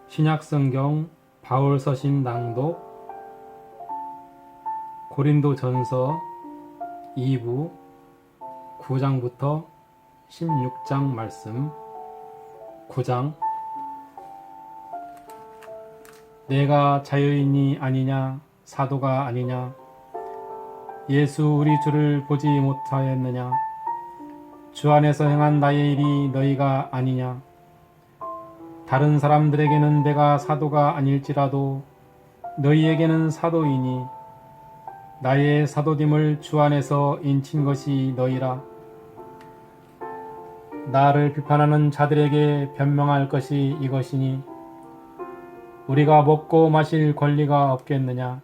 신약성경 바울서신 낭독 고린도전서 2부 9장부터 16장 말씀. 9장. 내가 자유인이 아니냐 사도가 아니냐, 예수 우리 주를 보지 못하였느냐, 주 안에서 행한 나의 일이 너희가 아니냐. 다른 사람들에게는 내가 사도가 아닐지라도 너희에게는 사도이니 나의 사도됨을 주 안에서 인친 것이 너희라. 나를 비판하는 자들에게 변명할 것이 이것이니, 우리가 먹고 마실 권리가 없겠느냐.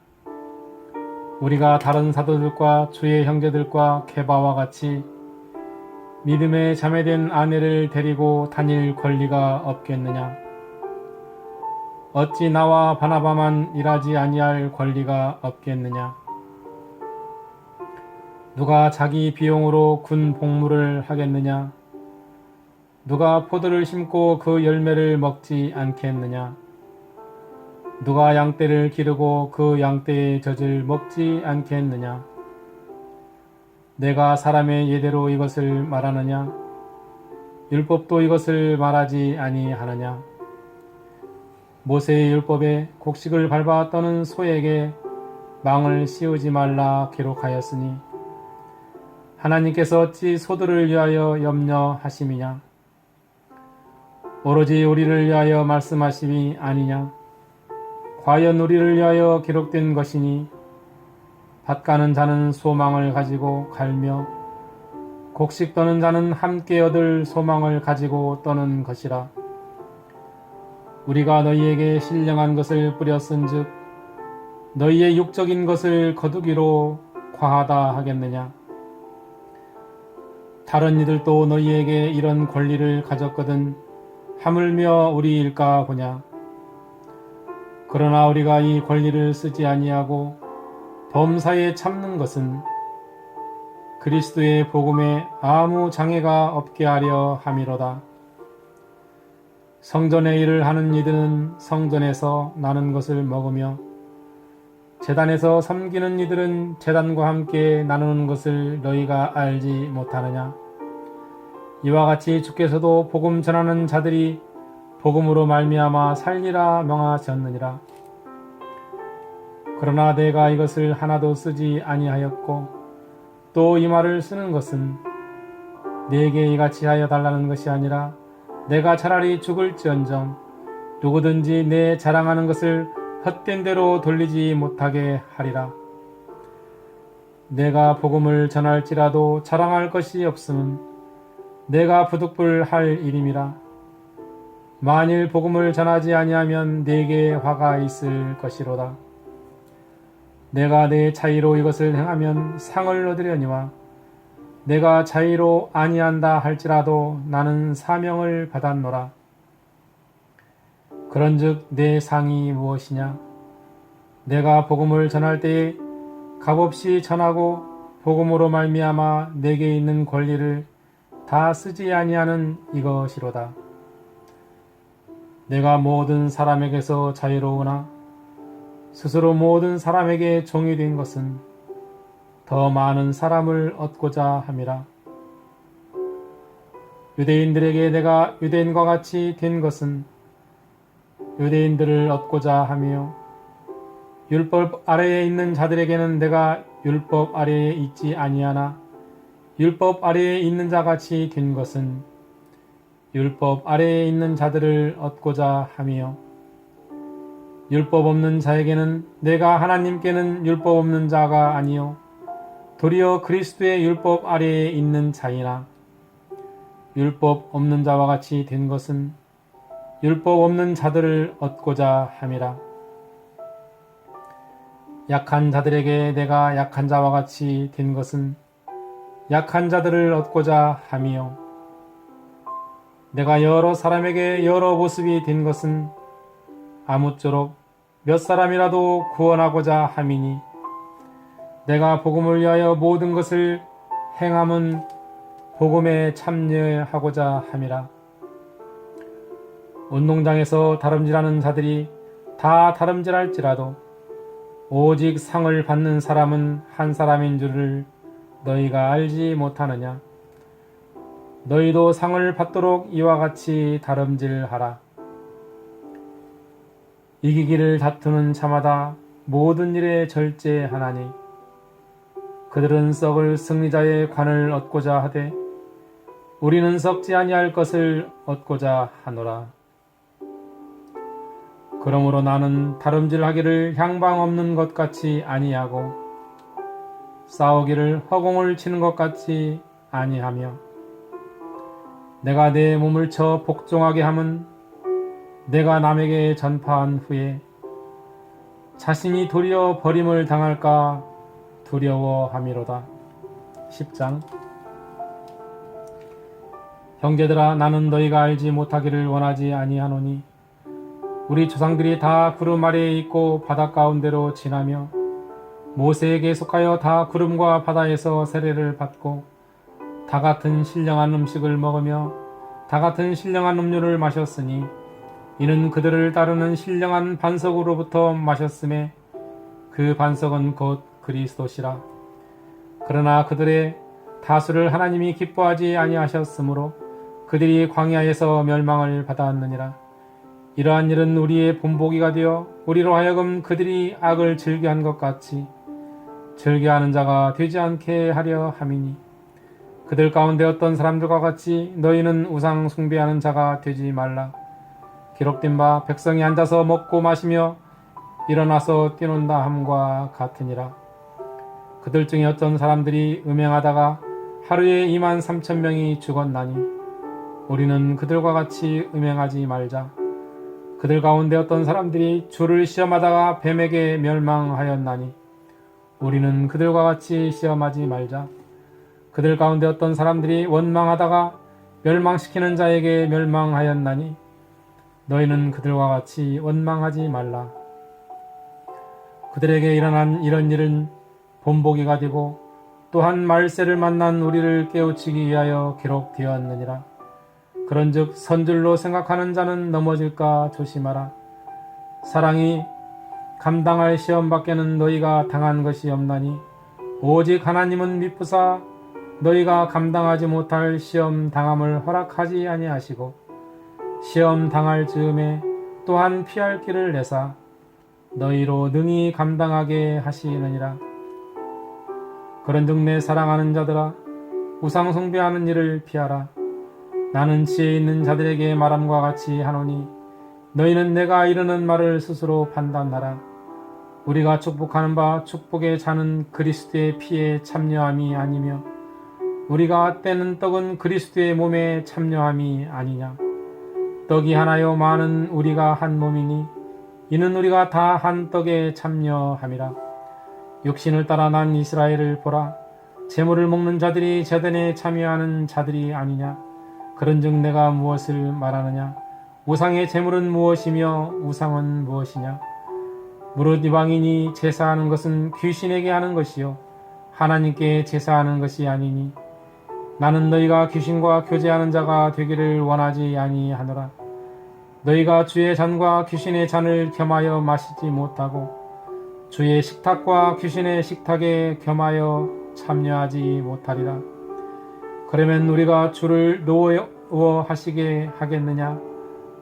우리가 다른 사도들과 주의 형제들과 케바와 같이 믿음에 자매된 아내를 데리고 다닐 권리가 없겠느냐. 어찌 나와 바나바만 일하지 아니할 권리가 없겠느냐. 누가 자기 비용으로 군 복무를 하겠느냐. 누가 포도를 심고 그 열매를 먹지 않겠느냐. 누가 양떼를 기르고 그 양떼의 젖을 먹지 않겠느냐. 내가 사람의 예대로 이것을 말하느냐. 율법도 이것을 말하지 아니하느냐. 모세의 율법에 곡식을 밟아 떠는 소에게 망을 씌우지 말라 기록하였으니, 하나님께서 어찌 소들을 위하여 염려하심이냐. 오로지 우리를 위하여 말씀하심이 아니냐. 과연 우리를 위하여 기록된 것이니, 밭 가는 자는 소망을 가지고 갈며 곡식 떠는 자는 함께 얻을 소망을 가지고 떠는 것이라. 우리가 너희에게 신령한 것을 뿌렸은즉 너희의 육적인 것을 거두기로 과하다 하겠느냐. 다른 이들도 너희에게 이런 권리를 가졌거든 하물며 우리일까 보냐. 그러나 우리가 이 권리를 쓰지 아니하고 범사에 참는 것은 그리스도의 복음에 아무 장애가 없게 하려 함이로다. 성전의 일을 하는 이들은 성전에서 나는 것을 먹으며, 제단에서 섬기는 이들은 제단과 함께 나누는 것을 너희가 알지 못하느냐. 이와 같이 주께서도 복음 전하는 자들이 복음으로 말미암아 살리라 명하셨느니라. 그러나 내가 이것을 하나도 쓰지 아니하였고, 또 이 말을 쓰는 것은 내게 이같이 하여 달라는 것이 아니라, 내가 차라리 죽을지언정 누구든지 내 자랑하는 것을 헛된 대로 돌리지 못하게 하리라. 내가 복음을 전할지라도 자랑할 것이 없음은 내가 부득불할 일임이라. 만일 복음을 전하지 아니하면 내게 화가 있을 것이로다. 내가 내 자의로 이것을 행하면 상을 얻으려니와, 내가 자의로 아니한다 할지라도 나는 사명을 받았노라. 그런즉 내 상이 무엇이냐. 내가 복음을 전할 때에 값없이 전하고 복음으로 말미암아 내게 있는 권리를 다 쓰지 아니하는 이것이로다. 내가 모든 사람에게서 자유로우나 스스로 모든 사람에게 종이 된 것은 더 많은 사람을 얻고자 함이라. 유대인들에게 내가 유대인과 같이 된 것은 유대인들을 얻고자 하며, 율법 아래에 있는 자들에게는 내가 율법 아래에 있지 아니하나 율법 아래에 있는 자같이 된 것은 율법 아래에 있는 자들을 얻고자 하며, 율법 없는 자에게는 내가 하나님께는 율법 없는 자가 아니요 도리어 그리스도의 율법 아래에 있는 자이나, 율법 없는 자와 같이 된 것은 율법 없는 자들을 얻고자 함이라. 약한 자들에게 내가 약한 자와 같이 된 것은 약한 자들을 얻고자 함이요, 내가 여러 사람에게 여러 모습이 된 것은 아무쪼록 몇 사람이라도 구원하고자 함이니, 내가 복음을 위하여 모든 것을 행함은 복음에 참여하고자 함이라. 운동장에서 다름질하는 자들이 다 다름질할지라도 오직 상을 받는 사람은 한 사람인 줄을 너희가 알지 못하느냐? 너희도 상을 받도록 이와 같이 다름질하라. 이기기를 다투는 자마다 모든 일에 절제하나니 그들은 썩을 승리자의 관을 얻고자 하되 우리는 썩지 아니할 것을 얻고자 하노라. 그러므로 나는 다름질하기를 향방 없는 것 같이 아니하고 싸우기를 허공을 치는 것 같이 아니하며 내가 내 몸을 쳐 복종하게 함은 내가 남에게 전파한 후에 자신이 도리어 버림을 당할까 두려워함이로다. 10장. 형제들아, 나는 너희가 알지 못하기를 원하지 아니하노니 우리 조상들이 다 구름 아래에 있고 바다 가운데로 지나며 모세에게 속하여 다 구름과 바다에서 세례를 받고 다 같은 신령한 음식을 먹으며 다 같은 신령한 음료를 마셨으니 이는 그들을 따르는 신령한 반석으로부터 마셨음에 그 반석은 곧 그리스도시라. 그러나 그들의 다수를 하나님이 기뻐하지 아니하셨으므로 그들이 광야에서 멸망을 받았느니라. 이러한 일은 우리의 본보기가 되어 우리로 하여금 그들이 악을 즐겨한 것 같이 즐겨하는 자가 되지 않게 하려 함이니 그들 가운데 어떤 사람들과 같이 너희는 우상 숭배하는 자가 되지 말라. 기록된 바 백성이 앉아서 먹고 마시며 일어나서 뛰논다 함과 같으니라. 그들 중에 어떤 사람들이 음행하다가 하루에 23,000명이 죽었나니 우리는 그들과 같이 음행하지 말자. 그들 가운데 어떤 사람들이 주를 시험하다가 뱀에게 멸망하였나니 우리는 그들과 같이 시험하지 말자. 그들 가운데 어떤 사람들이 원망하다가 멸망시키는 자에게 멸망하였나니 너희는 그들과 같이 원망하지 말라. 그들에게 일어난 이런 일은 본보기가 되고 또한 말세를 만난 우리를 깨우치기 위하여 기록되었느니라. 그런즉 선줄로 생각하는 자는 넘어질까 조심하라. 사랑이 감당할 시험 밖에는 너희가 당한 것이 없나니 오직 하나님은 미쁘사 너희가 감당하지 못할 시험 당함을 허락하지 아니하시고 시험 당할 즈음에 또한 피할 길을 내사 너희로 능히 감당하게 하시느니라. 그런즉 내 사랑하는 자들아, 우상 숭배하는 일을 피하라. 나는 지혜 있는 자들에게 말함과 같이 하노니 너희는 내가 이르는 말을 스스로 판단하라. 우리가 축복하는 바 축복의 잔은 그리스도의 피에 참여함이 아니며 우리가 떼는 떡은 그리스도의 몸에 참여함이 아니냐. 떡이 하나요 많은 우리가 한 몸이니 이는 우리가 다 한 떡에 참여함이라. 육신을 따라 난 이스라엘을 보라. 제물을 먹는 자들이 제단에 참여하는 자들이 아니냐. 그런즉 내가 무엇을 말하느냐. 우상의 제물은 무엇이며 우상은 무엇이냐. 무릇 이방인이 제사하는 것은 귀신에게 하는 것이요 하나님께 제사하는 것이 아니니 나는 너희가 귀신과 교제하는 자가 되기를 원하지 아니하노라. 너희가 주의 잔과 귀신의 잔을 겸하여 마시지 못하고 주의 식탁과 귀신의 식탁에 겸하여 참여하지 못하리라. 그러면 우리가 주를 노하시게 하겠느냐?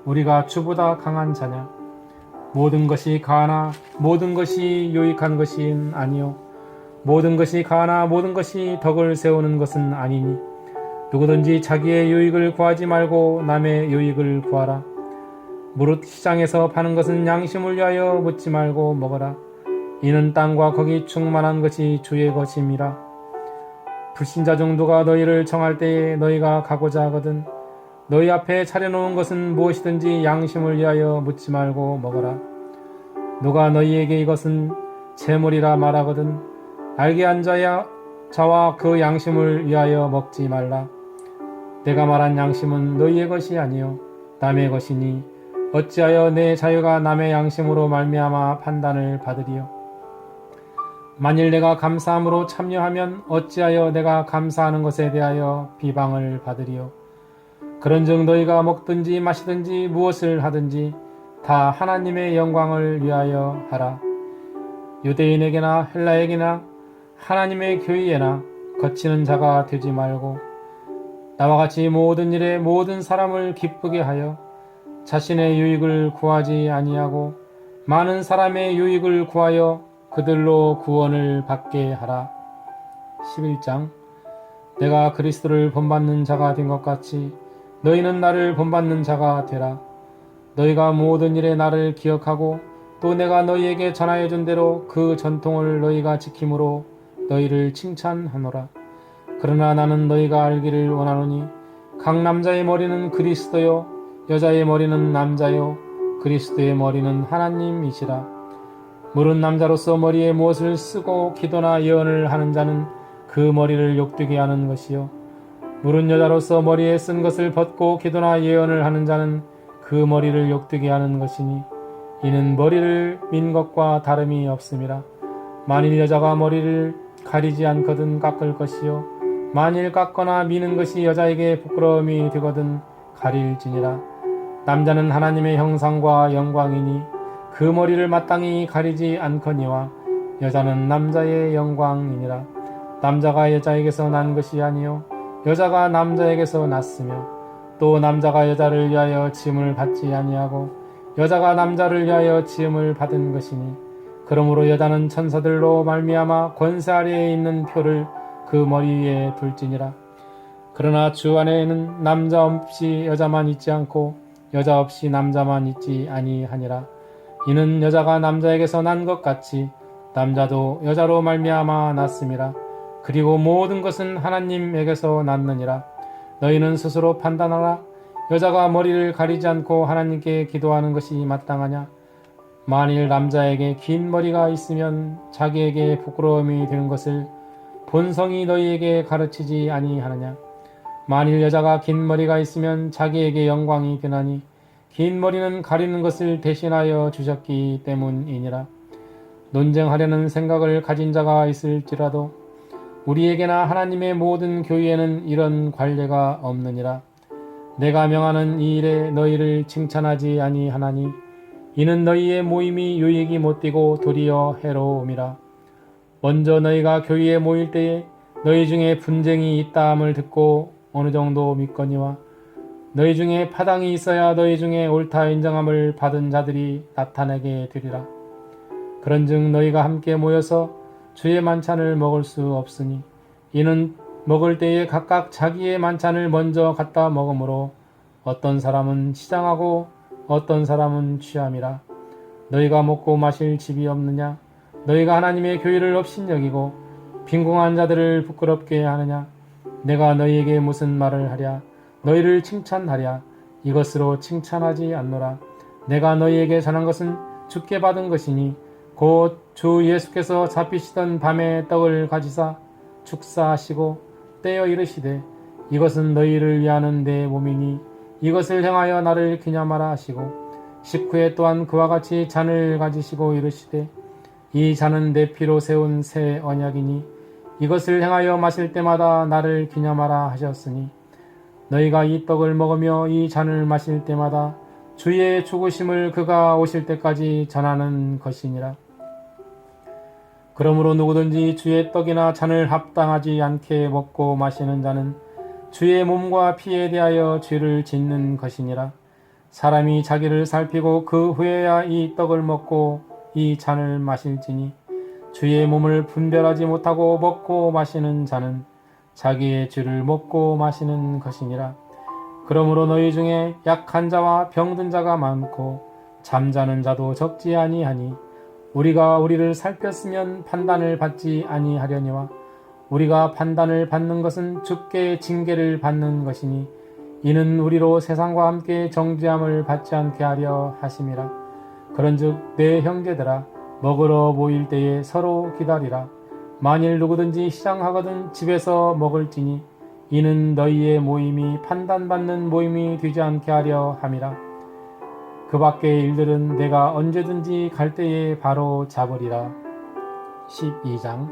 우리가 주보다 강한 자냐? 모든 것이 가하나 모든 것이 유익한 것은 아니요 모든 것이 가하나 모든 것이 덕을 세우는 것은 아니니 누구든지 자기의 유익을 구하지 말고 남의 유익을 구하라. 무릇 시장에서 파는 것은 양심을 위하여 묻지 말고 먹어라. 이는 땅과 거기 충만한 것이 주의 것임이라. 불신자 정도가 너희를 정할 때에 너희가 가고자 하거든 너희 앞에 차려놓은 것은 무엇이든지 양심을 위하여 묻지 말고 먹어라. 누가 너희에게 이것은 재물이라 말하거든 알게 한 자와 그 양심을 위하여 먹지 말라. 내가 말한 양심은 너희의 것이 아니요 남의 것이니 어찌하여 내 자유가 남의 양심으로 말미암아 판단을 받으리요. 만일 내가 감사함으로 참여하면 어찌하여 내가 감사하는 것에 대하여 비방을 받으리요. 그런즉 너희가 먹든지 마시든지 무엇을 하든지 다 하나님의 영광을 위하여 하라. 유대인에게나 헬라에게나 하나님의 교회에나 거치는 자가 되지 말고 나와 같이 모든 일에 모든 사람을 기쁘게 하여 자신의 유익을 구하지 아니하고 많은 사람의 유익을 구하여 그들로 구원을 받게 하라. 11장. 내가 그리스도를 본받는 자가 된 것 같이 너희는 나를 본받는 자가 되라. 너희가 모든 일에 나를 기억하고 또 내가 너희에게 전하여 준 대로 그 전통을 너희가 지킴으로 너희를 칭찬하노라. 그러나 나는 너희가 알기를 원하노니 각 남자의 머리는 그리스도요 여자의 머리는 남자요 그리스도의 머리는 하나님이시라. 물은 남자로서 머리에 무엇을 쓰고 기도나 예언을 하는 자는 그 머리를 욕되게 하는 것이요 물은 여자로서 머리에 쓴 것을 벗고 기도나 예언을 하는 자는 그 머리를 욕되게 하는 것이니 이는 머리를 민 것과 다름이 없음이라. 만일 여자가 머리를 가리지 않거든 깎을 것이요 만일 깎거나 미는 것이 여자에게 부끄러움이 되거든 가릴지니라. 남자는 하나님의 형상과 영광이니 그 머리를 마땅히 가리지 않거니와 여자는 남자의 영광이니라. 남자가 여자에게서 난 것이 아니요 여자가 남자에게서 났으며 또 남자가 여자를 위하여 지음을 받지 아니하고 여자가 남자를 위하여 지음을 받은 것이니 그러므로 여자는 천사들로 말미암아 권세 아래에 있는 표를 그 머리 위에 둘지니라. 그러나 주 안에는 남자 없이 여자만 있지 않고 여자 없이 남자만 있지 아니하니라. 이는 여자가 남자에게서 난 것 같이 남자도 여자로 말미암아 났음이라. 그리고 모든 것은 하나님에게서 났느니라. 너희는 스스로 판단하라. 여자가 머리를 가리지 않고 하나님께 기도하는 것이 마땅하냐? 만일 남자에게 긴 머리가 있으면 자기에게 부끄러움이 되는 것을 본성이 너희에게 가르치지 아니하느냐? 만일 여자가 긴 머리가 있으면 자기에게 영광이 되나니 긴 머리는 가리는 것을 대신하여 주셨기 때문이니라. 논쟁하려는 생각을 가진 자가 있을지라도 우리에게나 하나님의 모든 교회에는 이런 관례가 없느니라. 내가 명하는 이 일에 너희를 칭찬하지 아니하나니 이는 너희의 모임이 유익이 못되고 도리어 해로움이라. 먼저 너희가 교회에 모일 때에 너희 중에 분쟁이 있다함을 듣고 어느 정도 믿거니와 너희 중에 파당이 있어야 너희 중에 옳다 인정함을 받은 자들이 나타나게 되리라. 그런즉 너희가 함께 모여서 주의 만찬을 먹을 수 없으니 이는 먹을 때에 각각 자기의 만찬을 먼저 갖다 먹으므로 어떤 사람은 시장하고 어떤 사람은 취함이라. 너희가 먹고 마실 집이 없느냐? 너희가 하나님의 교회를 업신여기고 빈궁한 자들을 부끄럽게 하느냐? 내가 너희에게 무슨 말을 하랴? 너희를 칭찬하랴? 이것으로 칭찬하지 않노라. 내가 너희에게 전한 것은 주께 받은 것이니 곧 주 예수께서 잡히시던 밤에 떡을 가지사 축사하시고 떼어 이르시되 이것은 너희를 위하는 내 몸이니 이것을 행하여 나를 기념하라 하시고 식후에 또한 그와 같이 잔을 가지시고 이르시되 이 잔은 내 피로 세운 새 언약이니 이것을 행하여 마실 때마다 나를 기념하라 하셨으니 너희가 이 떡을 먹으며 이 잔을 마실 때마다 주의 죽으심을 그가 오실 때까지 전하는 것이니라. 그러므로 누구든지 주의 떡이나 잔을 합당하지 않게 먹고 마시는 자는 주의 몸과 피에 대하여 죄를 짓는 것이니라. 사람이 자기를 살피고 그 후에야 이 떡을 먹고 이 잔을 마실지니 주의 몸을 분별하지 못하고 먹고 마시는 자는 자기의 죄를 먹고 마시는 것이니라. 그러므로 너희 중에 약한 자와 병든 자가 많고 잠자는 자도 적지 아니하니 우리가 우리를 살폈으면 판단을 받지 아니하려니와 우리가 판단을 받는 것은 주께 징계를 받는 것이니 이는 우리로 세상과 함께 정죄함을 받지 않게 하려 하심이라. 그런즉 내 형제들아 먹으러 모일 때에 서로 기다리라. 만일 누구든지 시장하거든 집에서 먹을지니 이는 너희의 모임이 판단받는 모임이 되지 않게 하려 함이라. 그 밖의 일들은 내가 언제든지 갈 때에 바로 잡으리라. 12장.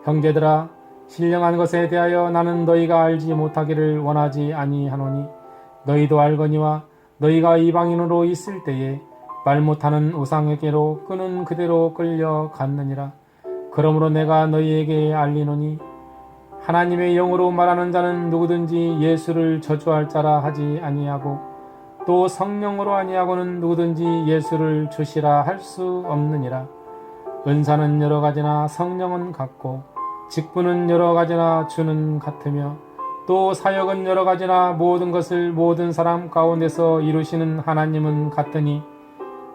형제들아 신령한 것에 대하여 나는 너희가 알지 못하기를 원하지 아니하노니 너희도 알거니와 너희가 이방인으로 있을 때에 말 못하는 우상에게로 끄는 그대로 끌려갔느니라. 그러므로 내가 너희에게 알리노니 하나님의 영으로 말하는 자는 누구든지 예수를 저주할 자라 하지 아니하고 또 성령으로 아니하고는 누구든지 예수를 주시라 할 수 없느니라. 은사는 여러 가지나 성령은 같고 직분은 여러 가지나 주는 같으며 또 사역은 여러 가지나 모든 것을 모든 사람 가운데서 이루시는 하나님은 같으니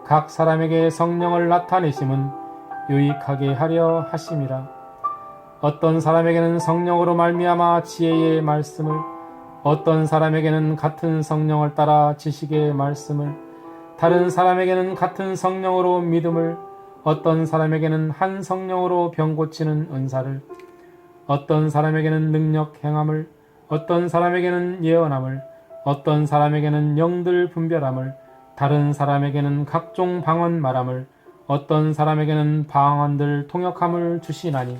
각 사람에게 성령을 나타내심은 유익하게 하려 하심이라. 어떤 사람에게는 성령으로 말미암아 지혜의 말씀을, 어떤 사람에게는 같은 성령을 따라 지식의 말씀을, 다른 사람에게는 같은 성령으로 믿음을, 어떤 사람에게는 한 성령으로 병 고치는 은사를, 어떤 사람에게는 능력 행함을, 어떤 사람에게는 예언함을, 어떤 사람에게는 영들 분별함을, 다른 사람에게는 각종 방언 말함을, 어떤 사람에게는 방언들 통역함을 주시나니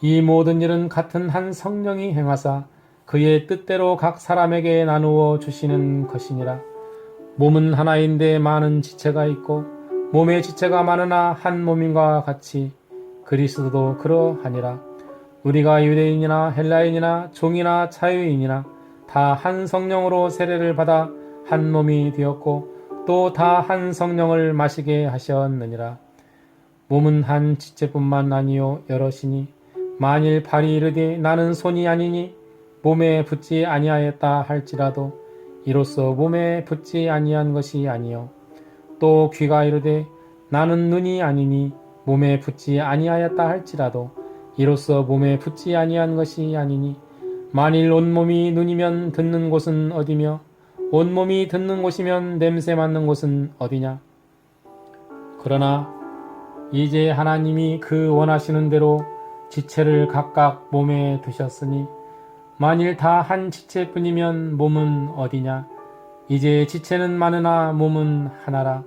이 모든 일은 같은 한 성령이 행하사 그의 뜻대로 각 사람에게 나누어 주시는 것이니라. 몸은 하나인데 많은 지체가 있고 몸의 지체가 많으나 한 몸인과 같이 그리스도도 그러하니라. 우리가 유대인이나 헬라인이나 종이나 자유인이나 다 한 성령으로 세례를 받아 한 몸이 되었고 또 다 한 성령을 마시게 하셨느니라. 몸은 한 지체뿐만 아니요 여럿이니 만일 발이 이르되 나는 손이 아니니 몸에 붙지 아니하였다 할지라도 이로써 몸에 붙지 아니한 것이 아니요 또 귀가 이르되 나는 눈이 아니니 몸에 붙지 아니하였다 할지라도 이로써 몸에 붙지 아니한 것이 아니니 만일 온몸이 눈이면 듣는 곳은 어디며 온몸이 듣는 곳이면 냄새 맡는 곳은 어디냐. 그러나 이제 하나님이 그 원하시는 대로 지체를 각각 몸에 두셨으니 만일 다 한 지체뿐이면 몸은 어디냐. 이제 지체는 많으나 몸은 하나라.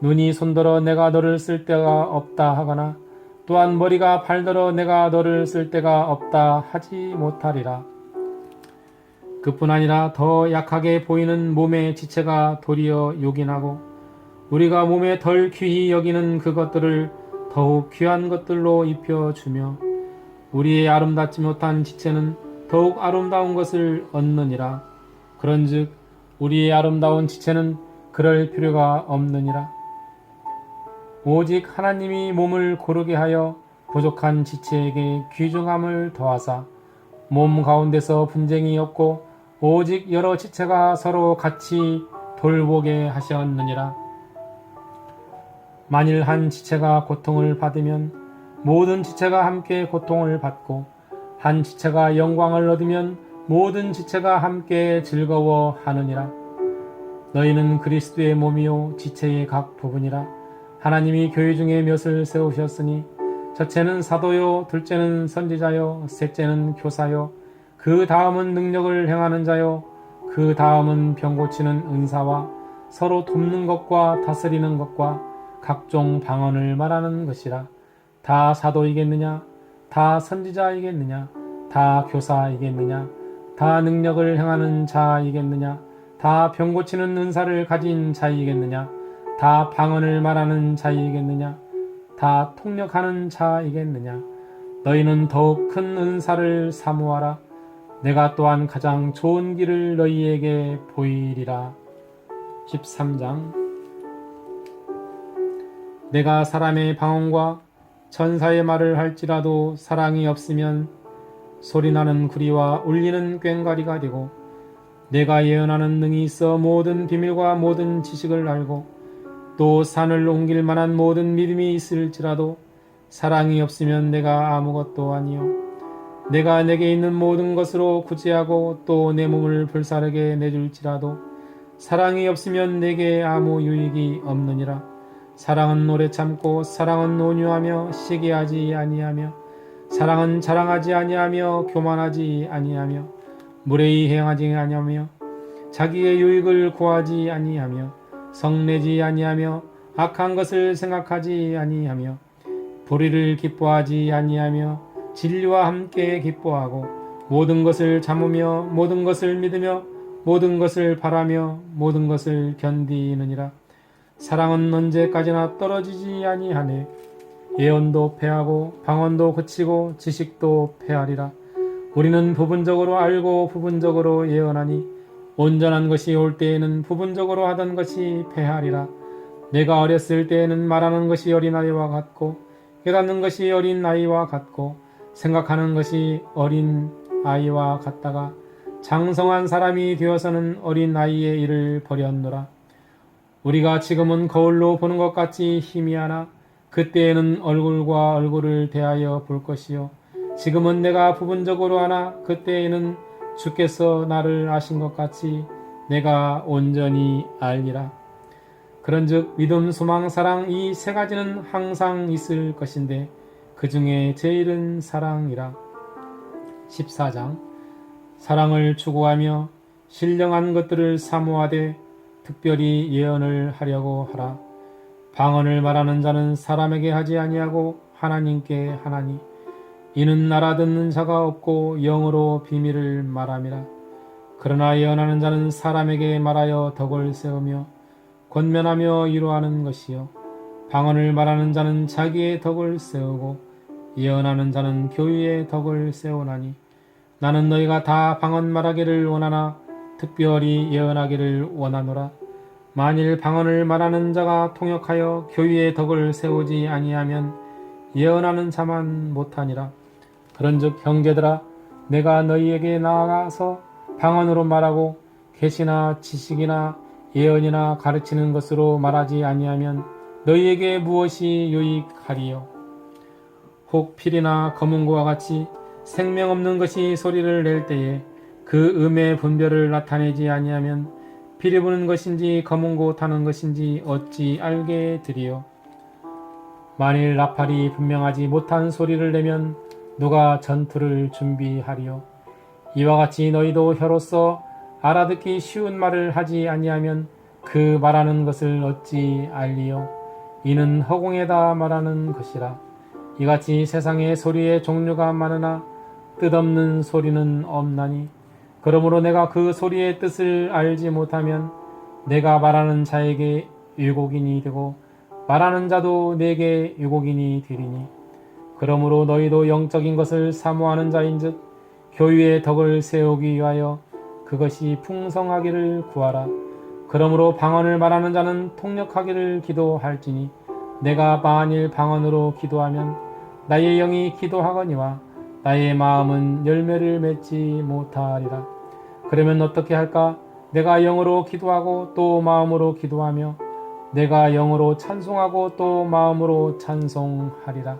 눈이 손들어 내가 너를 쓸 데가 없다 하거나 또한 머리가 발들어 내가 너를 쓸 데가 없다 하지 못하리라. 그뿐 아니라 더 약하게 보이는 몸의 지체가 도리어 요긴하고 우리가 몸에 덜 귀히 여기는 그것들을 더욱 귀한 것들로 입혀주며 우리의 아름답지 못한 지체는 더욱 아름다운 것을 얻느니라. 그런즉 우리의 아름다운 지체는 그럴 필요가 없느니라. 오직 하나님이 몸을 고르게 하여 부족한 지체에게 귀중함을 더하사 몸 가운데서 분쟁이 없고 오직 여러 지체가 서로 같이 돌보게 하셨느니라. 만일 한 지체가 고통을 받으면 모든 지체가 함께 고통을 받고 한 지체가 영광을 얻으면 모든 지체가 함께 즐거워하느니라. 너희는 그리스도의 몸이요 지체의 각 부분이라. 하나님이 교회 중에 몇을 세우셨으니 첫째는 사도요, 둘째는 선지자요, 셋째는 교사요, 그 다음은 능력을 행하는 자요, 그 다음은 병 고치는 은사와 서로 돕는 것과 다스리는 것과 각종 방언을 말하는 것이라. 다 사도이겠느냐? 다 선지자이겠느냐? 다 교사이겠느냐? 다 능력을 행하는 자이겠느냐? 다 병 고치는 은사를 가진 자이겠느냐? 다 방언을 말하는 자이겠느냐? 다 통역하는 자이겠느냐? 너희는 더욱 큰 은사를 사모하라. 내가 또한 가장 좋은 길을 너희에게 보이리라. 13장. 내가 사람의 방언과 천사의 말을 할지라도 사랑이 없으면 소리나는 구리와 울리는 꽹과리가 되고 내가 예언하는 능이 있어 모든 비밀과 모든 지식을 알고 또 산을 옮길 만한 모든 믿음이 있을지라도 사랑이 없으면 내가 아무것도 아니요 내가 내게 있는 모든 것으로 구제하고 또 내 몸을 불사르게 내줄지라도 사랑이 없으면 내게 아무 유익이 없느니라. 사랑은 오래 참고 사랑은 온유하며 시기하지 아니하며 사랑은 자랑하지 아니하며 교만하지 아니하며 무례히 행하지 아니하며 자기의 유익을 구하지 아니하며 성내지 아니하며 악한 것을 생각하지 아니하며 불의를 기뻐하지 아니하며 진리와 함께 기뻐하고 모든 것을 참으며 모든 것을 믿으며 모든 것을 바라며 모든 것을 견디느니라. 사랑은 언제까지나 떨어지지 아니하네. 예언도 패하고 방언도 그치고 지식도 패하리라. 우리는 부분적으로 알고 부분적으로 예언하니 온전한 것이 올 때에는 부분적으로 하던 것이 패하리라. 내가 어렸을 때에는 말하는 것이 어린아이와 같고 깨닫는 것이 어린아이와 같고 생각하는 것이 어린아이와 같다가 장성한 사람이 되어서는 어린아이의 일을 버렸노라. 우리가 지금은 거울로 보는 것 같이 희미하나 그때에는 얼굴과 얼굴을 대하여 볼 것이요 지금은 내가 부분적으로 하나 그때에는 주께서 나를 아신 것 같이 내가 온전히 알리라. 그런즉 믿음, 소망, 사랑 이 세 가지는 항상 있을 것인데 그 중에 제일은 사랑이라. 14장 사랑을 추구하며 신령한 것들을 사모하되 특별히 예언을 하려고 하라. 방언을 말하는 자는 사람에게 하지 아니하고 하나님께 하나니 이는 알아듣는 자가 없고 영으로 비밀을 말함이라. 그러나 예언하는 자는 사람에게 말하여 덕을 세우며 권면하며 위로하는 것이요 방언을 말하는 자는 자기의 덕을 세우고 예언하는 자는 교회의 덕을 세우나니 나는 너희가 다 방언 말하기를 원하나 특별히 예언하기를 원하노라. 만일 방언을 말하는 자가 통역하여 교회의 덕을 세우지 아니하면 예언하는 자만 못하니라. 그런즉 형제들아 내가 너희에게 나아가서 방언으로 말하고 계시나 지식이나 예언이나 가르치는 것으로 말하지 아니하면 너희에게 무엇이 유익하리요. 혹 필이나 검은고와 같이 생명 없는 것이 소리를 낼 때에 그 음의 분별을 나타내지 아니하면 피리 부는 것인지 검은고 타는 것인지 어찌 알게 되리요. 만일 나팔이 분명하지 못한 소리를 내면 누가 전투를 준비하리요. 이와 같이 너희도 혀로서 알아듣기 쉬운 말을 하지 아니하면 그 말하는 것을 어찌 알리요. 이는 허공에다 말하는 것이라. 이같이 세상에 소리의 종류가 많으나 뜻없는 소리는 없나니 그러므로 내가 그 소리의 뜻을 알지 못하면 내가 말하는 자에게 유곡인이 되고 말하는 자도 내게 유곡인이 되리니 그러므로 너희도 영적인 것을 사모하는 자인즉 교회의 덕을 세우기 위하여 그것이 풍성하기를 구하라. 그러므로 방언을 말하는 자는 통역하기를 기도할지니 내가 만일 방언으로 기도하면 나의 영이 기도하거니와 나의 마음은 열매를 맺지 못하리라. 그러면 어떻게 할까? 내가 영으로 기도하고 또 마음으로 기도하며 내가 영으로 찬송하고 또 마음으로 찬송하리라.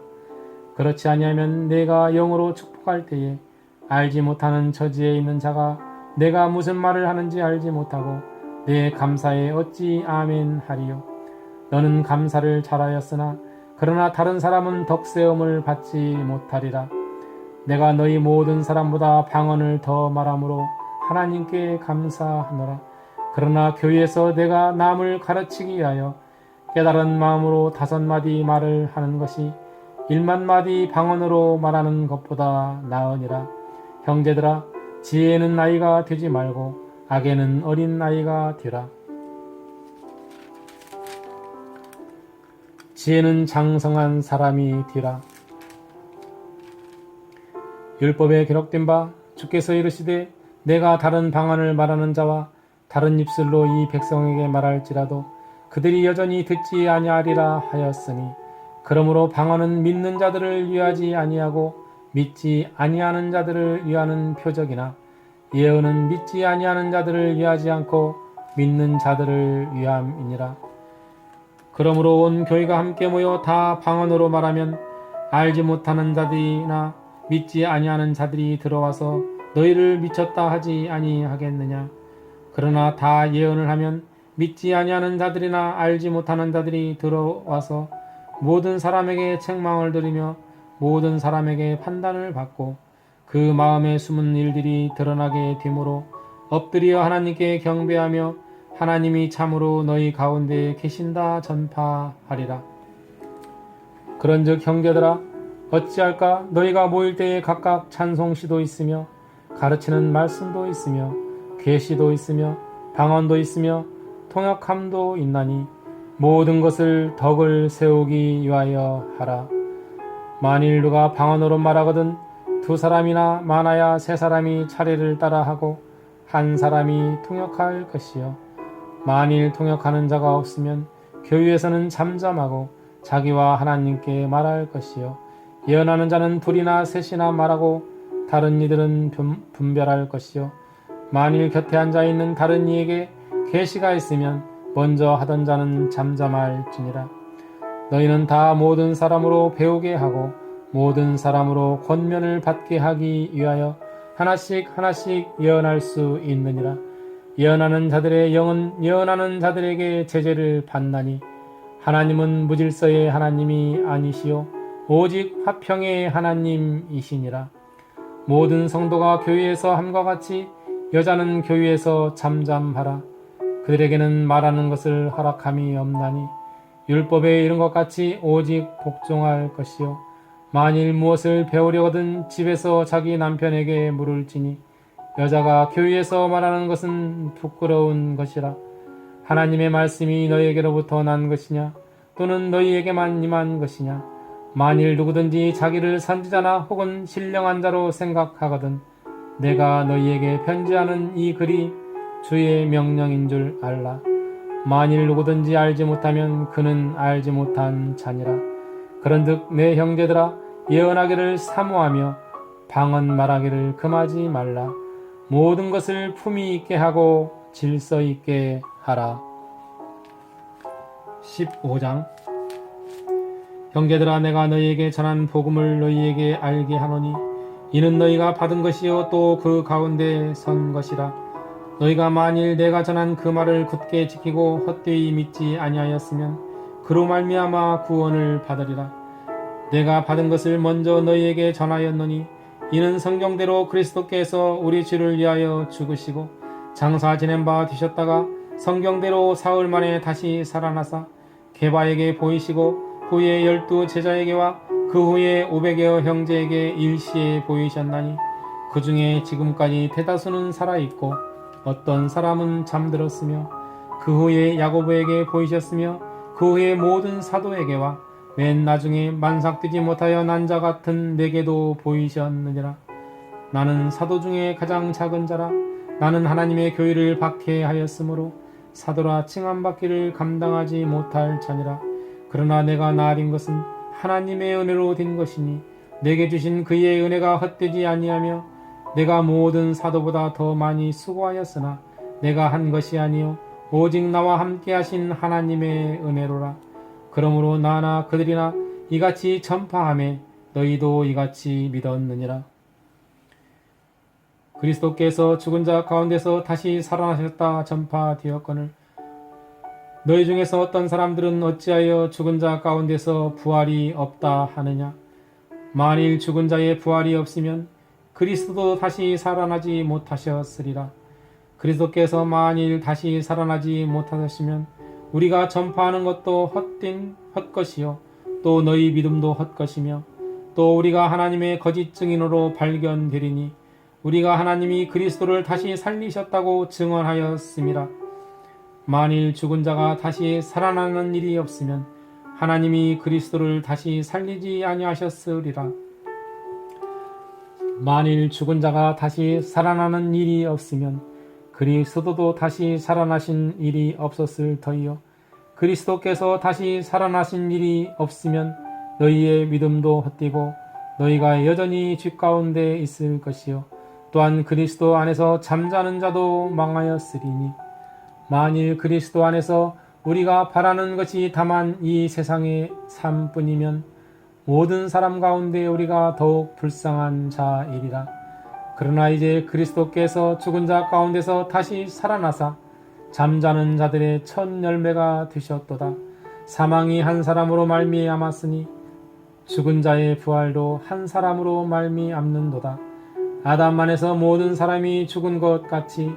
그렇지 아니하면 내가 영으로 축복할 때에 알지 못하는 처지에 있는 자가 내가 무슨 말을 하는지 알지 못하고 내 감사에 어찌 아멘 하리요. 너는 감사를 잘하였으나 그러나 다른 사람은 덕세움을 받지 못하리라. 내가 너희 모든 사람보다 방언을 더 말함으로 하나님께 감사하노라. 그러나 교회에서 내가 남을 가르치기 위하여 깨달은 마음으로 5마디 말을 하는 것이 1만마디 방언으로 말하는 것보다 나으니라. 형제들아 지혜는 나이가 되지 말고 악에는 어린 나이가 되라. 지혜는 장성한 사람이 되라. 율법에 기록된 바 주께서 이르시되 내가 다른 방언을 말하는 자와 다른 입술로 이 백성에게 말할지라도 그들이 여전히 듣지 아니하리라 하였으니 그러므로 방언은 믿는 자들을 위하지 아니하고 믿지 아니하는 자들을 위하는 표적이나 예언은 믿지 아니하는 자들을 위하지 않고 믿는 자들을 위함이니라. 그러므로 온 교회가 함께 모여 다 방언으로 말하면 알지 못하는 자들이나 믿지 아니하는 자들이 들어와서 너희를 미쳤다 하지 아니하겠느냐. 그러나 다 예언을 하면 믿지 아니하는 자들이나 알지 못하는 자들이 들어와서 모든 사람에게 책망을 들으며 모든 사람에게 판단을 받고 그 마음에 숨은 일들이 드러나게 되므로 엎드려 하나님께 경배하며 하나님이 참으로 너희 가운데 계신다 전파하리라. 그런즉 형제들아 어찌할까? 너희가 모일 때에 각각 찬송시도 있으며 가르치는 말씀도 있으며 계시도 있으며 방언도 있으며 통역함도 있나니 모든 것을 덕을 세우기 위하여 하라. 만일 누가 방언으로 말하거든 두 사람이나 많아야 세 사람이 차례를 따라하고 한 사람이 통역할 것이요. 만일 통역하는 자가 없으면 교회에서는 잠잠하고 자기와 하나님께 말할 것이요. 예언하는 자는 둘이나 셋이나 말하고 다른 이들은 분별할 것이요. 만일 곁에 앉아 있는 다른 이에게 계시가 있으면 먼저 하던 자는 잠잠할지니라. 너희는 다 모든 사람으로 배우게 하고 모든 사람으로 권면을 받게 하기 위하여 하나씩 예언할 수 있느니라. 예언하는 자들의 영은 예언하는 자들에게 제재를 받나니 하나님은 무질서의 하나님이 아니시요 오직 화평의 하나님이시니라. 모든 성도가 교회에서 함과 같이 여자는 교회에서 잠잠하라. 그들에게는 말하는 것을 허락함이 없나니 율법에 이른 것 같이 오직 복종할 것이요. 만일 무엇을 배우려거든 집에서 자기 남편에게 물을지니 여자가 교회에서 말하는 것은 부끄러운 것이라. 하나님의 말씀이 너희에게로부터 난 것이냐 또는 너희에게만 임한 것이냐. 만일 누구든지 자기를 선지자나 혹은 신령한 자로 생각하거든 내가 너희에게 편지하는 이 글이 주의 명령인 줄 알라. 만일 누구든지 알지 못하면 그는 알지 못한 자니라. 그런즉 내 형제들아 예언하기를 사모하며 방언 말하기를 금하지 말라. 모든 것을 품위 있게 하고 질서 있게 하라. 15장. 형제들아 내가 너희에게 전한 복음을 너희에게 알게 하노니 이는 너희가 받은 것이요 또 그 가운데 선 것이라. 너희가 만일 내가 전한 그 말을 굳게 지키고 헛되이 믿지 아니하였으면 그로 말미암아 구원을 받으리라. 내가 받은 것을 먼저 너희에게 전하였노니 이는 성경대로 그리스도께서 우리 죄를 위하여 죽으시고 장사 지낸 바 되셨다가 성경대로 사흘 만에 다시 살아나사 게바에게 보이시고 후에 12 제자에게와 그 후에 500여 형제에게 일시에 보이셨나니 그 중에 지금까지 대다수는 살아있고 어떤 사람은 잠들었으며 그 후에 야고보에게 보이셨으며 그 후에 모든 사도에게와 맨 나중에 만삭되지 못하여 난 자 같은 내게도 보이셨느니라. 나는 사도 중에 가장 작은 자라. 나는 하나님의 교회를 박해하였으므로 사도라 칭함받기를 감당하지 못할 자니라. 그러나 내가 나아린 것은 하나님의 은혜로 된 것이니 내게 주신 그의 은혜가 헛되지 아니하며 내가 모든 사도보다 더 많이 수고하였으나 내가 한 것이 아니요 오직 나와 함께 하신 하나님의 은혜로라. 그러므로 나나 그들이나 이같이 전파하매 너희도 이같이 믿었느니라. 그리스도께서 죽은 자 가운데서 다시 살아나셨다 전파되었거늘 너희 중에서 어떤 사람들은 어찌하여 죽은 자 가운데서 부활이 없다 하느냐. 만일 죽은 자의 부활이 없으면 그리스도도 다시 살아나지 못하셨으리라. 그리스도께서 만일 다시 살아나지 못하셨으면 우리가 전파하는 것도 헛것이요 또 너희 믿음도 헛것이며 또 우리가 하나님의 거짓 증인으로 발견되리니 우리가 하나님이 그리스도를 다시 살리셨다고 증언하였음이라. 만일 죽은 자가 다시 살아나는 일이 없으면 하나님이 그리스도를 다시 살리지 아니하셨으리라. 만일 죽은 자가 다시 살아나는 일이 없으면 그리스도도 다시 살아나신 일이 없었을 터이요 그리스도께서 다시 살아나신 일이 없으면 너희의 믿음도 헛되고 너희가 여전히 죄 가운데 있을 것이요 또한 그리스도 안에서 잠자는 자도 망하였으리니 만일 그리스도 안에서 우리가 바라는 것이 다만 이 세상의 삶뿐이면 모든 사람 가운데 우리가 더욱 불쌍한 자이리라. 그러나 이제 그리스도께서 죽은 자 가운데서 다시 살아나사 잠자는 자들의 첫 열매가 되셨도다. 사망이 한 사람으로 말미암았으니 죽은 자의 부활도 한 사람으로 말미암는도다. 아담 안에서 모든 사람이 죽은 것 같이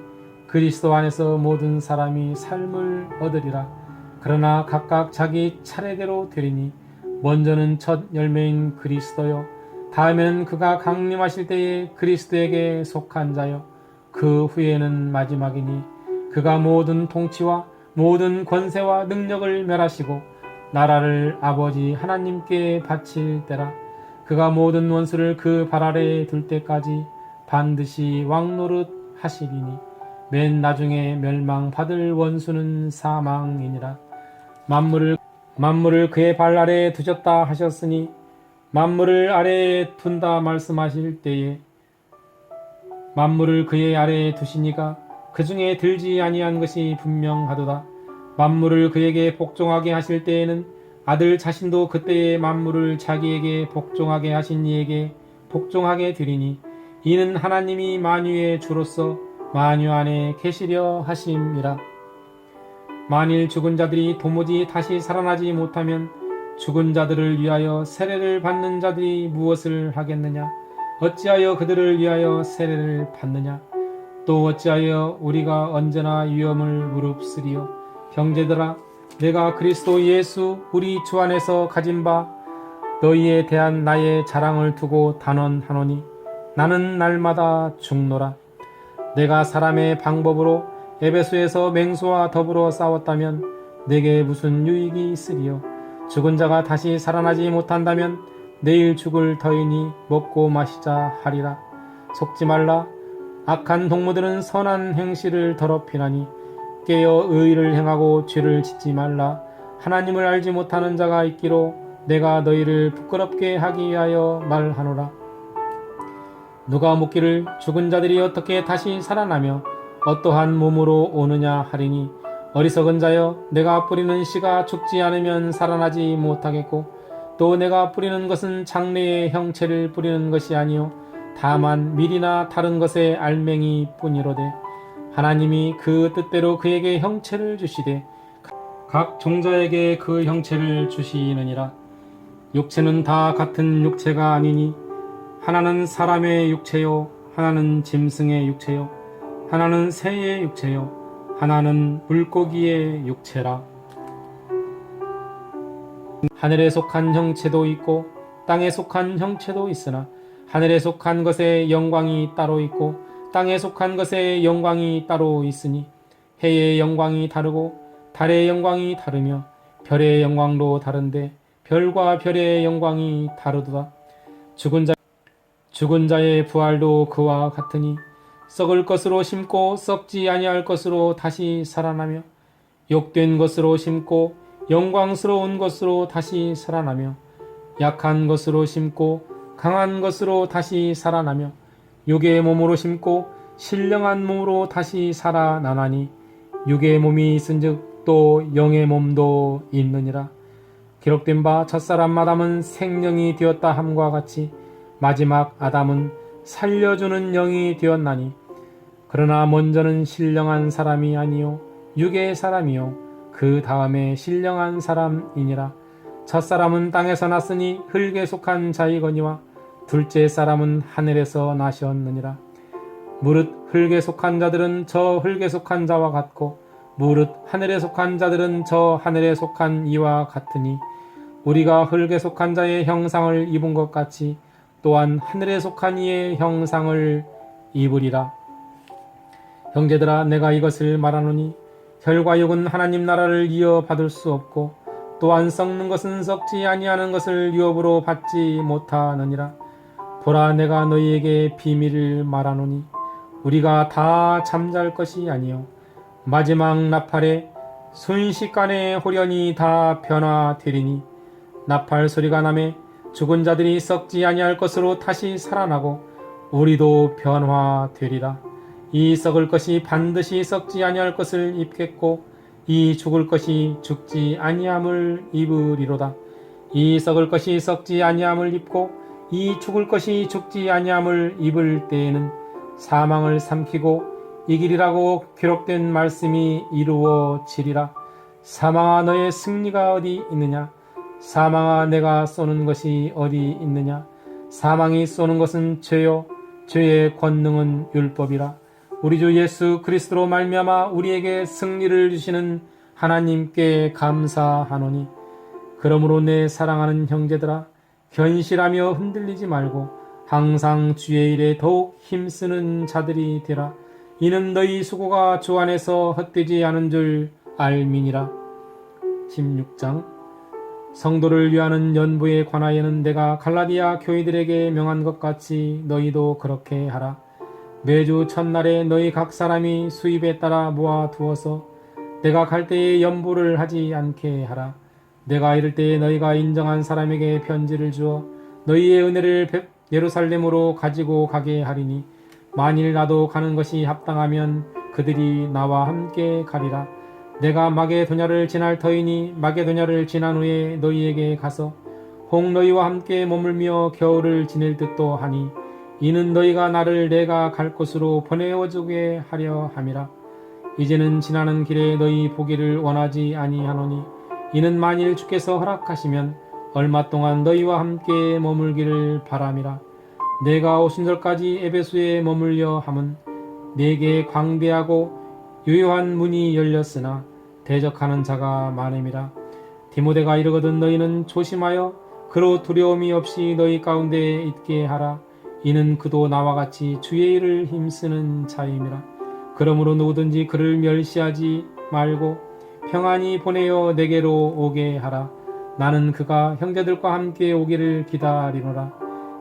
그리스도 안에서 모든 사람이 삶을 얻으리라. 그러나 각각 자기 차례대로 되리니 먼저는 첫 열매인 그리스도요 다음에는 그가 강림하실 때에 그리스도에게 속한 자요 그 후에는 마지막이니 그가 모든 통치와 모든 권세와 능력을 멸하시고 나라를 아버지 하나님께 바칠 때라. 그가 모든 원수를 그 발 아래에 둘 때까지 반드시 왕노릇 하시리니 맨 나중에 멸망받을 원수는 사망이니라. 만물을 그의 발 아래에 두셨다 하셨으니 만물을 아래에 둔다 말씀하실 때에 만물을 그의 아래에 두시니가 그 중에 들지 아니한 것이 분명하도다. 만물을 그에게 복종하게 하실 때에는 아들 자신도 그때에 만물을 자기에게 복종하게 하신 이에게 복종하게 되리니 이는 하나님이 만유의 주로서 만유 안에 계시려 하심이라. 만일 죽은 자들이 도무지 다시 살아나지 못하면 죽은 자들을 위하여 세례를 받는 자들이 무엇을 하겠느냐? 어찌하여 그들을 위하여 세례를 받느냐? 또 어찌하여 우리가 언제나 위험을 무릅쓰리요? 형제들아, 내가 그리스도 예수 우리 주 안에서 가진 바 너희에 대한 나의 자랑을 두고 단언하노니 나는 날마다 죽노라. 내가 사람의 방법으로 에베소에서 맹수와 더불어 싸웠다면 내게 무슨 유익이 있으리요? 죽은 자가 다시 살아나지 못한다면 내일 죽을 터이니 먹고 마시자 하리라. 속지 말라. 악한 동무들은 선한 행실을 더럽히나니 깨어 의를 행하고 죄를 짓지 말라. 하나님을 알지 못하는 자가 있기로 내가 너희를 부끄럽게 하기 위하여 말하노라. 누가 묻기를 죽은 자들이 어떻게 다시 살아나며 어떠한 몸으로 오느냐 하리니 어리석은 자여, 내가 뿌리는 씨가 죽지 않으면 살아나지 못하겠고 또 내가 뿌리는 것은 장래의 형체를 뿌리는 것이 아니요 다만 밀이나 다른 것의 알맹이 뿐이로되 하나님이 그 뜻대로 그에게 형체를 주시되 각 종자에게 그 형체를 주시느니라. 육체는 다 같은 육체가 아니니 하나는 사람의 육체요 하나는 짐승의 육체요 하나는 새의 육체요 하나는 물고기의 육체라. 하늘에 속한 형체도 있고 땅에 속한 형체도 있으나 하늘에 속한 것의 영광이 따로 있고 땅에 속한 것의 영광이 따로 있으니 해의 영광이 다르고 달의 영광이 다르며 별의 영광도 다른데 별과 별의 영광이 다르도다. 죽은 자의 부활도 그와 같으니 썩을 것으로 심고 썩지 아니할 것으로 다시 살아나며 욕된 것으로 심고 영광스러운 것으로 다시 살아나며 약한 것으로 심고 강한 것으로 다시 살아나며 육의 몸으로 심고 신령한 몸으로 다시 살아나나니 육의 몸이 있은즉 또 영의 몸도 있느니라. 기록된 바 첫사람 아담은 생명이 되었다 함과 같이 마지막 아담은 살려주는 영이 되었나니 그러나 먼저는 신령한 사람이 아니요 육의 사람이요 그 다음에 신령한 사람이니라. 첫사람은 땅에서 났으니 흙에 속한 자이거니와 둘째 사람은 하늘에서 나셨느니라. 무릇 흙에 속한 자들은 저 흙에 속한 자와 같고 무릇 하늘에 속한 자들은 저 하늘에 속한 이와 같으니 우리가 흙에 속한 자의 형상을 입은 것 같이 또한 하늘에 속한 이의 형상을 입으리라. 형제들아, 내가 이것을 말하노니 혈과 육은 하나님 나라를 이어받을 수 없고 또한 썩는 것은 썩지 아니하는 것을 유업으로 받지 못하느니라. 보라, 내가 너희에게 비밀을 말하노니 우리가 다 잠잘 것이 아니요 마지막 나팔에 순식간에 홀연히 다 변화되리니 나팔 소리가 나매 죽은 자들이 썩지 아니할 것으로 다시 살아나고 우리도 변화되리라. 이 썩을 것이 반드시 썩지 아니할 것을 입겠고 이 죽을 것이 죽지 아니함을 입으리로다. 이 썩을 것이 썩지 아니함을 입고 이 죽을 것이 죽지 아니함을 입을 때에는 사망을 삼키고 이기리라고 기록된 말씀이 이루어지리라. 사망아, 너의 승리가 어디 있느냐? 사망아, 내가 쏘는 것이 어디 있느냐? 사망이 쏘는 것은 죄요 죄의 권능은 율법이라. 우리 주 예수 그리스도로 말미암아 우리에게 승리를 주시는 하나님께 감사하노니 그러므로 내 사랑하는 형제들아, 견실하며 흔들리지 말고 항상 주의 일에 더욱 힘쓰는 자들이 되라. 이는 너희 수고가 주 안에서 헛되지 않은 줄 알미니라. 16장 성도를 위하는 연부에 관하여는 내가 갈라디아 교회들에게 명한 것 같이 너희도 그렇게 하라. 매주 첫날에 너희 각 사람이 수입에 따라 모아 두어서 내가 갈 때에 연부를 하지 않게 하라. 내가 이를 때에 너희가 인정한 사람에게 편지를 주어 너희의 은혜를 예루살렘으로 가지고 가게 하리니 만일 나도 가는 것이 합당하면 그들이 나와 함께 가리라. 내가 마게도냐를 지날 터이니 마게도냐를 지난 후에 너희에게 가서 혹 너희와 함께 머물며 겨울을 지낼 듯도 하니 이는 너희가 나를 내가 갈 곳으로 보내어주게 하려 함이라. 이제는 지나는 길에 너희 보기를 원하지 아니하노니 이는 만일 주께서 허락하시면 얼마 동안 너희와 함께 머물기를 바람이라. 내가 오순절까지 에베소에 머물려 함은 내게 광대하고 유효한 문이 열렸으나 대적하는 자가 많음이라. 디모데가 이르거든 너희는 조심하여 그로 두려움이 없이 너희 가운데 있게 하라. 이는 그도 나와 같이 주의 일을 힘쓰는 자임이라. 그러므로 누구든지 그를 멸시하지 말고 평안히 보내어 내게로 오게 하라. 나는 그가 형제들과 함께 오기를 기다리노라.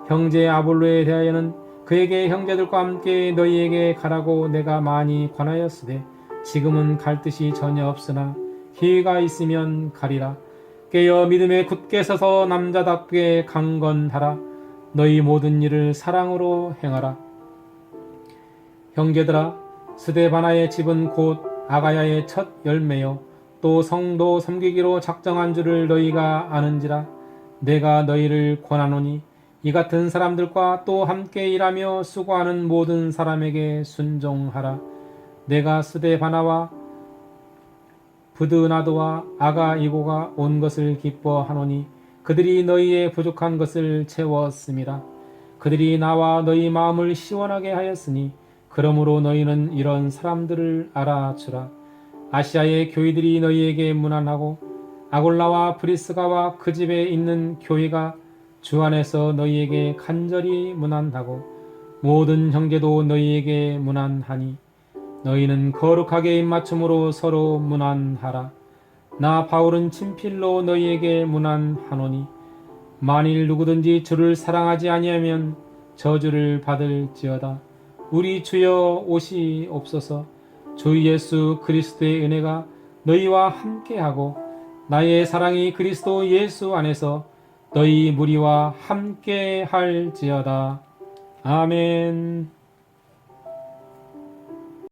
형제 아볼로에 대하여는 그에게 형제들과 함께 너희에게 가라고 내가 많이 권하였으되 지금은 갈 뜻이 전혀 없으나 기회가 있으면 가리라. 깨어 믿음에 굳게 서서 남자답게 강건하라. 너희 모든 일을 사랑으로 행하라. 형제들아, 스데바나의 집은 곧 아가야의 첫 열매요 또 성도 섬기기로 작정한 줄을 너희가 아는지라. 내가 너희를 권하노니 이 같은 사람들과 또 함께 일하며 수고하는 모든 사람에게 순종하라. 내가 스데바나와 부드나도와 아가이고가 온 것을 기뻐하노니 그들이 너희의 부족한 것을 채웠음이라. 그들이 나와 너희 마음을 시원하게 하였으니 그러므로 너희는 이런 사람들을 알아주라. 아시아의 교회들이 너희에게 문안하고 아골라와 브리스가와 그 집에 있는 교회가 주 안에서 너희에게 간절히 문안하고 모든 형제도 너희에게 문안하니 너희는 거룩하게 입맞춤으로 서로 문안하라. 나 바울은 친필로 너희에게 문안하노니 만일 누구든지 주를 사랑하지 아니하면 저주를 받을지어다. 우리 주여 오시옵소서. 주 예수 그리스도의 은혜가 너희와 함께하고 나의 사랑이 그리스도 예수 안에서 너희 무리와 함께할지어다. 아멘.